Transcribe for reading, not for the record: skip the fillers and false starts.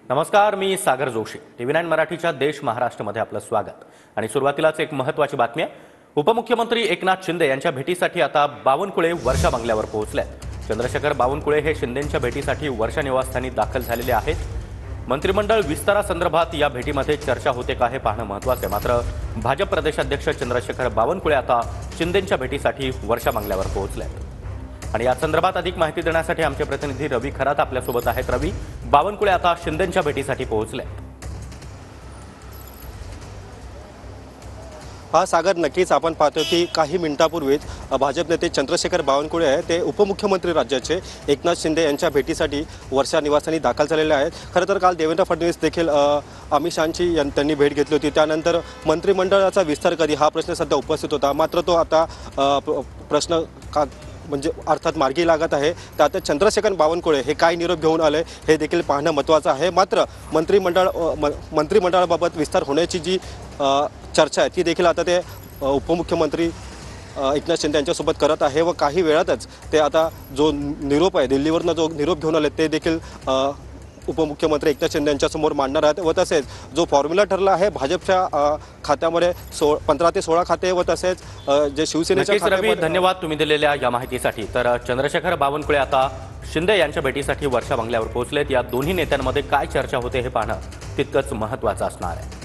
नमस्कार, मी सागर जोशी. TV9 मराठीच्या देश महाराष्ट्रमध्ये आपलं स्वागत. आणि सुरुवातीलाच एक महत्त्वाची बातमी आहे. उपमुख्यमंत्री एकनाथ शिंदे यांच्या भेटीसाठी आता बावनकुळे वर्षा बंगल्यावर पोहोचलेत. चंद्रशेखर बावनकुळे हे शिंदेंच्या भेटीसाठी वर्षा निवासस्थानी दाखल झालेले आहेत. मंत्रिमंडळ विस्तारासंदर्भात या भेटीमध्ये चर्चा होते का हे पाहणं महत्त्वाचं आहे. मात्र भाजप प्रदेशाध्यक्ष चंद्रशेखर बावनकुळे आता शिंदेंच्या भेटीसाठी वर्षा बंगल्यावर पोहोचलेत. आणि या संदर्भात अधिक माहिती देण्यासाठी आमचे प्रतिनिधी रवी खरात आपल्यासोबत आहेत. रवी, बावनकुळे आता शिंदेंच्या भेटीसाठी पोहोचले. हा सागर, नक्कीच आपण पाहतो की काही मिनिटापूर्वीच भाजप नेते चंद्रशेखर बावनकुळे आहे ते उपमुख्यमंत्री राज्याचे एकनाथ शिंदे यांच्या भेटीसाठी वर्षा निवासस्थानी दाखल झालेले आहेत. खरं तर काल देवेंद्र फडणवीस देखील अमित शहांची त्यांनी भेट घेतली होती. त्यानंतर मंत्रिमंडळाचा विस्तार कधी हा प्रश्न सध्या उपस्थित होता. मात्र तो आता प्रश्न म्हणजे अर्थात मार्गी लागत आहे. तर आता चंद्रशेखर बावनकुळे हे काय निरोप घेऊन आले हे देखील पाहणं महत्त्वाचं आहे. मात्र मंत्रिमंडळाबाबत विस्तार होण्याची जी चर्चा आहे ती देखील आता ते उपमुख्यमंत्री एकनाथ शिंदे यांच्यासोबत करत आहे. व काही वेळातच ते आता जो निरोप आहे दिल्लीवरनं जो निरोप घेऊन आले ते देखील उपमुख्यमंत्री एकनाथ शिंदे यांच्यासमोर मांडणार आहेत. व तसेच जो फॉर्म्युला ठरला आहे भाजपच्या खात्यामध्ये 15 ते 16 खाते व तसेच जे शिवसेनेच्या खात्यामध्ये. धन्यवाद तुम्ही दिलेल्या या माहितीसाठी. तर चंद्रशेखर बावनकुळे आता शिंदे यांच्या भेटीसाठी वर्षा बंगल्यावर पोहोचलेत. या दोन्ही नेत्यांमध्ये काय चर्चा होते हे पाहणं तितकंच महत्त्वाचं असणार आहे.